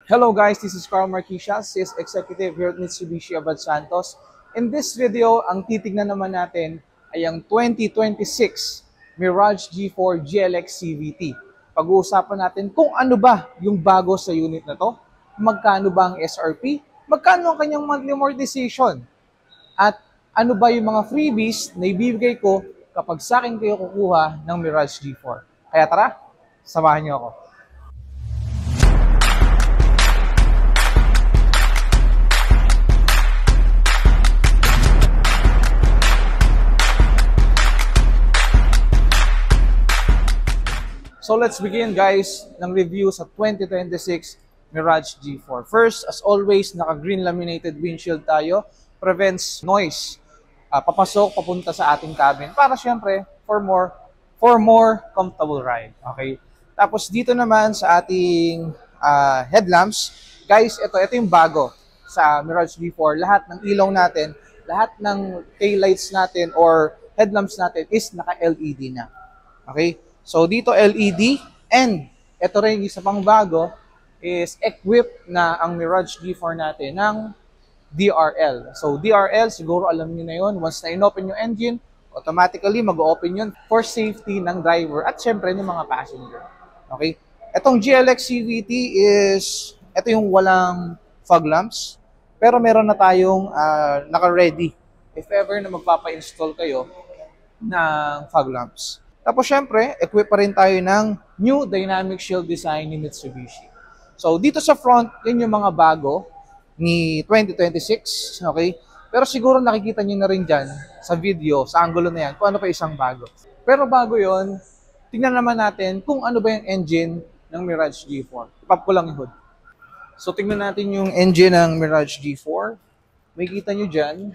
Hello guys, this is Carl Marquisha, Sales Executive here at Mitsubishi Abad Santos. In this video, ang titignan naman natin ay ang 2026 Mirage G4 GLX CVT. Pag-uusapan natin kung ano ba yung bago sa unit na to, magkano ba ang SRP, magkano ang kanyang monthly amortization, at ano ba yung mga freebies na ibibigay ko kapag sa akin kayo kukuha ng Mirage G4. Kaya tara, samahan niyo ako. So let's begin guys ng review sa 2026 Mirage G4. First, as always, naka-green laminated windshield tayo. Prevents noise. Papasok, papunta sa ating cabin. Para syempre, for more comfortable ride. Okay? Tapos dito naman sa ating headlamps, guys, ito yung bago sa Mirage G4. Lahat ng ilaw natin, lahat ng taillights natin or headlamps natin is naka-LED na. Okay? So dito LED, and ito rin isa pang bago is equipped na ang Mirage G4 natin ng DRL. So DRL, siguro alam niyo na yun, once na in-open yung engine, automatically mag-open yun for safety ng driver at syempre ng mga passenger. Okay? Itong GLX CVT is, ito yung walang fog lamps, pero meron na tayong naka-ready if ever na magpapa-install kayo ng fog lamps. Tapos syempre, equip pa rin tayo ng new dynamic shield design ni Mitsubishi. So dito sa front, yun yung mga bago ni 2026, okay? Pero siguro nakikita niyo na rin dyan sa video, sa angulo na yan, kung ano pa isang bago. Pero bago yon, tingnan naman natin kung ano ba yung engine ng Mirage G4. Ipap ko lang yung hood. So tingnan natin yung engine ng Mirage G4. May kita nyo dyan.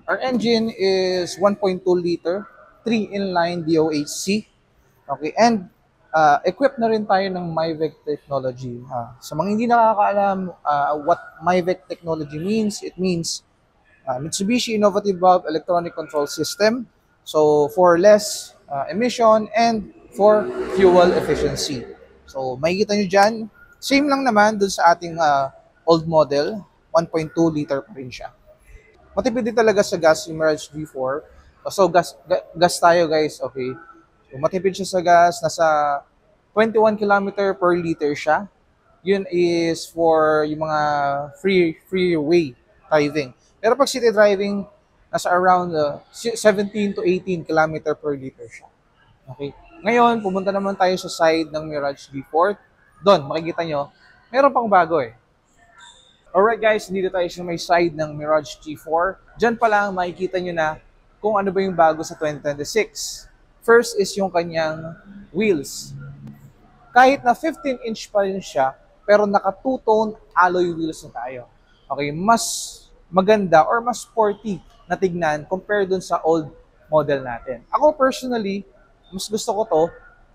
Our engine is 1.2 liter. 3 inline DOHC. Okay, and equipped na rin tayo ng MIVEC technology. Sa mga hindi nakakaalam what MIVEC technology means, it means Mitsubishi Innovative Valve Electronic Control System. So for less emission and for fuel efficiency. So makikita nyo dyan, same lang naman dun sa ating old model, 1.2 liter pa rin siya. Matipid din talaga sa gas yung Mirage G4. So gas tayo guys, okay. So matipid siya sa gas, nasa 21 km per liter siya. Yun is for yung mga freeway driving. Pero pag city driving, nasa around 17 to 18 km per liter siya. Okay. Ngayon, pumunta naman tayo sa side ng Mirage G4. Doon, makikita nyo, meron pang bago eh. Alright guys, dito tayo sa may side ng Mirage G4. Diyan pa lang makikita nyo na kung ano ba yung bago sa 2026. First is yung kanyang wheels. Kahit na 15-inch pa rin siya, pero naka two-tone alloy wheels na tayo. Okay, mas maganda or mas sporty na tignan compared dun sa old model natin. Ako personally, mas gusto ko to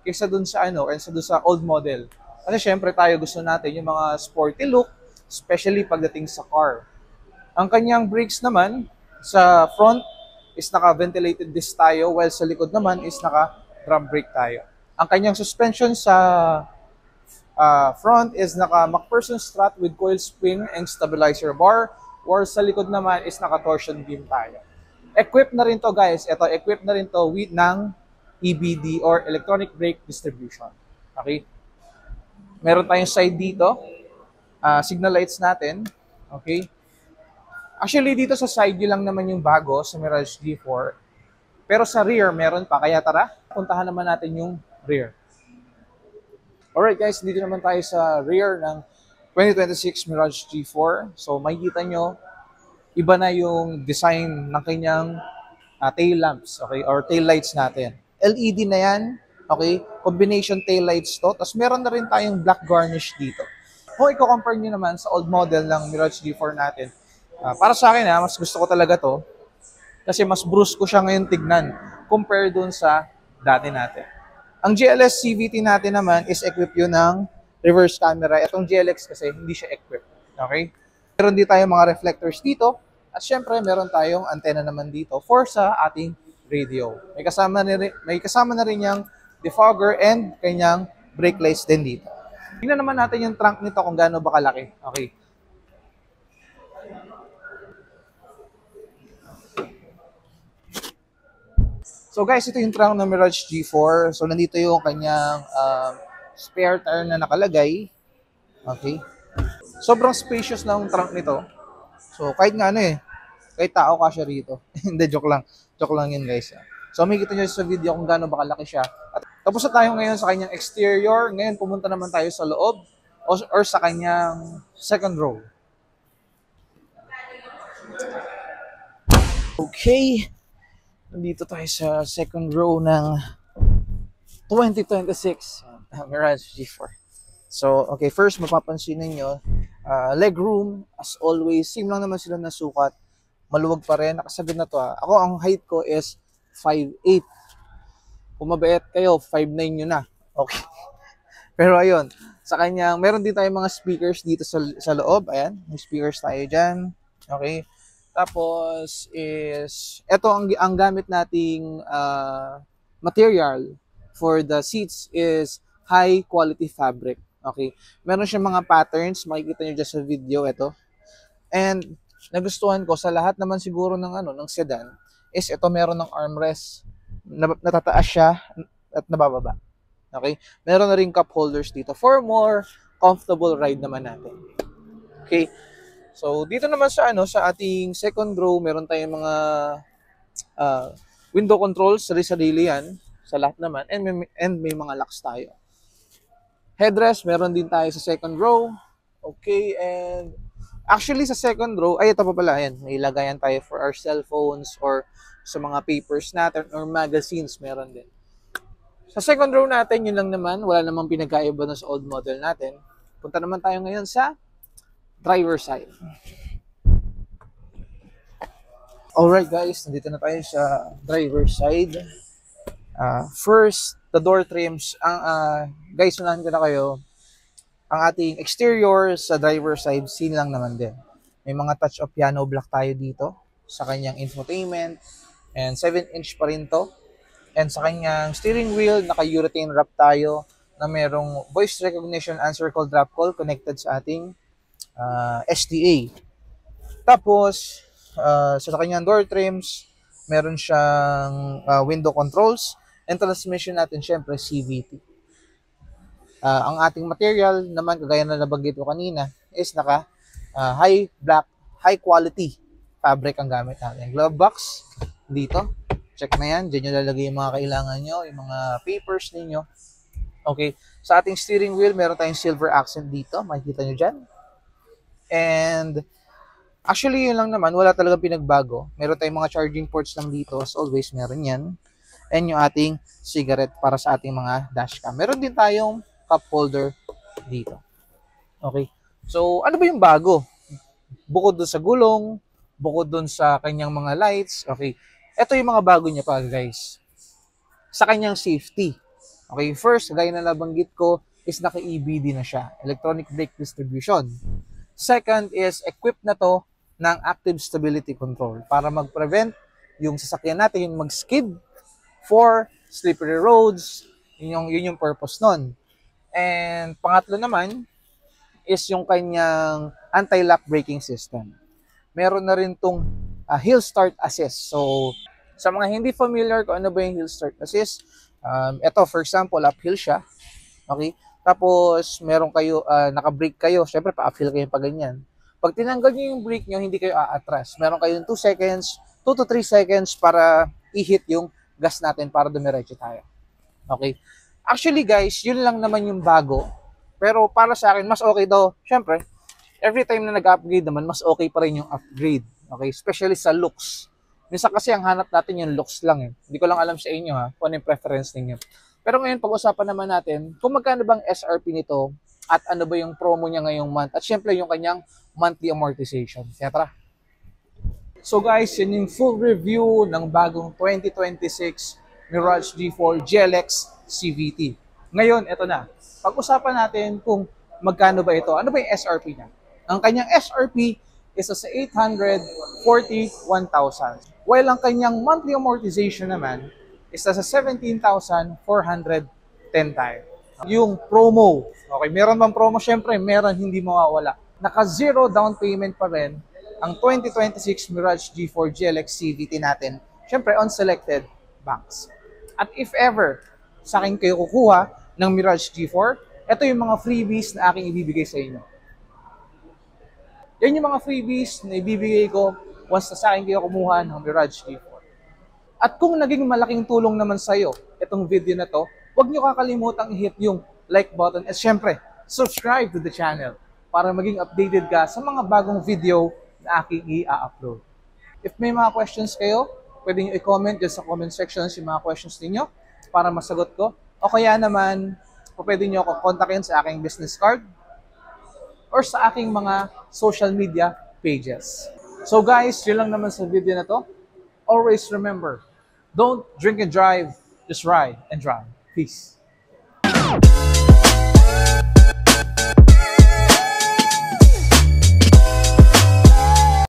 kaysa dun sa dun sa old model. Kasi syempre tayo gusto natin yung mga sporty look, especially pagdating sa car. Ang kanyang brakes naman sa front is naka-ventilated disc tayo, while sa likod naman is naka-drum brake tayo. Ang kanyang suspension sa front is naka-MacPherson strut with coil spring and stabilizer bar, while sa likod naman is naka-torsion beam tayo. Equipped na rin to guys, equipped na rin to with ng EBD or electronic brake distribution. Okay? Meron tayong side dito, signal lights natin, okay? Actually, dito sa side view lang naman yung bago sa Mirage G4. Pero sa rear, meron pa. Kaya tara, puntahan naman natin yung rear. Alright guys, dito naman tayo sa rear ng 2026 Mirage G4. So, makikita nyo, iba na yung design ng kanyang tail lamps, okay? Or tail lights natin. LED na yan, okay? Combination tail lights to. Tapos meron na rin tayong black garnish dito. Kung i-compare nyo naman sa old model ng Mirage G4 natin, para sa akin, mas gusto ko talaga to kasi mas brusco siya ngayon tignan compare dun sa dati natin. Ang GLS CVT natin naman is equipped yun ng reverse camera. Itong GLX kasi hindi siya equipped. Okay? Meron din tayong mga reflectors dito at syempre meron tayong antenna naman dito for sa ating radio. May kasama na rin yung defogger and kanyang brake lights din dito. Tingnan naman natin yung trunk nito kung gaano ba kalaki. Okay. So guys, ito yung trunk ng Mirage G4. So nandito yung kanyang spare tire na nakalagay. Okay. Sobrang spacious ng trunk nito. So kahit nga ano kahit tao kasya rito. Hindi, joke lang. Joke lang yun guys. So makikita nyo sa video kung gaano ba kalaki siya. At tapos na tayo ngayon sa kanyang exterior. Ngayon pumunta naman tayo sa loob or sa kanyang second row. Okay. Nandito tayo sa second row ng 2026 Mirage G4. So, okay, first mapapansin ninyo, leg room, as always, same lang naman sila na sukat. Maluwag pa rin, nakasagad na to. Ako, ang height ko is 5'8". Kung mabait kayo, 5'9" nyo na. Okay. Pero ayun, sa kanyang, meron din tayong mga speakers dito sa loob. Ayan, may speakers tayo dyan. Okay. Tapos is, ito ang gamit nating material for the seats is high quality fabric. Okay. Meron siyang mga patterns, makikita niyo dyan sa video ito. And nagustuhan ko sa lahat naman siguro ng ng sedan is ito meron ng armrest. Natataas siya at nabababa. Okay? Meron na ring cup holders dito for more comfortable ride naman natin. Okay? So, dito naman sa sa ating second row, meron tayong mga window controls, sarili-sarili yan sa lahat naman, and may mga locks tayo. Headrest, meron din tayo sa second row. Okay, and actually sa second row, ay ito pa pala, yan, may lagayan tayo for our cellphones or sa mga papers natin or magazines, meron din. Sa second row natin, yun lang naman, wala namang pinagkaiba na sa old model natin. Punta naman tayo ngayon sa driver side. Alright guys, nandito na tayo sa driver side. First, the door trims. Guys, unahan ko na kayo. Ang ating exterior sa driver side, scene lang naman din. May mga touch of piano black tayo dito sa kanyang infotainment. And 7-inch pa rin to. And sa kanyang steering wheel, naka-urethane wrap tayo na merong voice recognition answer call drop call connected sa ating SDA. Tapos, sa kanyang door trims, meron siyang window controls and transmission natin syempre CVT. Ang ating material naman, kagaya na nabanggit ko kanina, is naka high quality fabric ang gamit natin. Glove box dito. Check na yan. Diyan nyo lalagay yung mga kailangan nyo, yung mga papers ninyo. Okay. Sa ating steering wheel, meron tayong silver accent dito. Makikita nyo dyan. And actually, yun lang naman. Wala talagang pinagbago. Meron tayong mga charging ports lang dito. As always, meron yan. And yung ating cigarette para sa ating mga dashcam. Meron din tayong cup holder dito. Okay. So, ano ba yung bago? Bukod dun sa gulong, bukod dun sa kanyang mga lights. Okay. Ito yung mga bago niya pa, guys. Sa kanyang safety. Okay. First, gaya na nabanggit ko, is naka-EBD na siya. Electronic brake distribution. Second is, equipped na to ng active stability control para mag-prevent yung sasakyan natin mag-skid for slippery roads. Yun yung purpose nun. And pangatlo naman is yung kanyang anti-lock braking system. Meron na rin tong hill start assist. So, sa mga hindi familiar kung ano ba yung hill start assist, ito for example, uphill siya. Okay? Tapos, meron kayo, naka-brake kayo. Siyempre, pa-uphill kayo pa ganyan. Pag tinanggal nyo yung brake nyo, hindi kayo aatras. Meron kayong 2 to 3 seconds para i-hit yung gas natin para dumiretso tayo. Okay? Actually, guys, yun lang naman yung bago. Pero para sa akin, mas okay daw. Siyempre, every time na nag-upgrade naman, mas okay pa rin yung upgrade. Okay? Especially sa looks. Minsan kasi ang hanap natin yung looks lang. Hindi ko lang alam sa inyo kung ano yung preference ninyo. Pero ngayon, pag-usapan naman natin kung magkano bang SRP nito at ano ba yung promo niya ngayong month at syempre yung kanyang monthly amortization. Kaya tara. So guys, yun yung full review ng bagong 2026 Mirage G4 GLX CVT. Ngayon, ito na. Pag-usapan natin kung magkano ba ito. Ano ba yung SRP niya? Ang kanyang SRP is sa 841,000. While ang kanyang monthly amortization naman is sa 17,410 tayo. yung promo. Okay, meron bang promo? Syempre, meron, hindi mawawala. Naka-zero down payment pa rin ang 2026 Mirage G4 GLX CVT natin. Syempre, on selected banks. At if ever, sa akin kayo kukuha ng Mirage G4, ito yung mga freebies na aking ibibigay sa inyo. Yan yung mga freebies na ibibigay ko once na sa akin kayo kumuha ng Mirage G4. At kung naging malaking tulong naman sa'yo itong video na to, huwag nyo kakalimutang i-hit yung like button at syempre, subscribe to the channel para maging updated ka sa mga bagong video na aking i-upload. If may mga questions kayo, pwede nyo i-comment dyan sa comment sections yung mga questions ninyo para masagot ko. O kaya naman, pwede nyo ako kontakin sa aking business card or sa aking mga social media pages. So guys, yun lang naman sa video na to. Always remember, don't drink and drive, just ride and drive. Peace.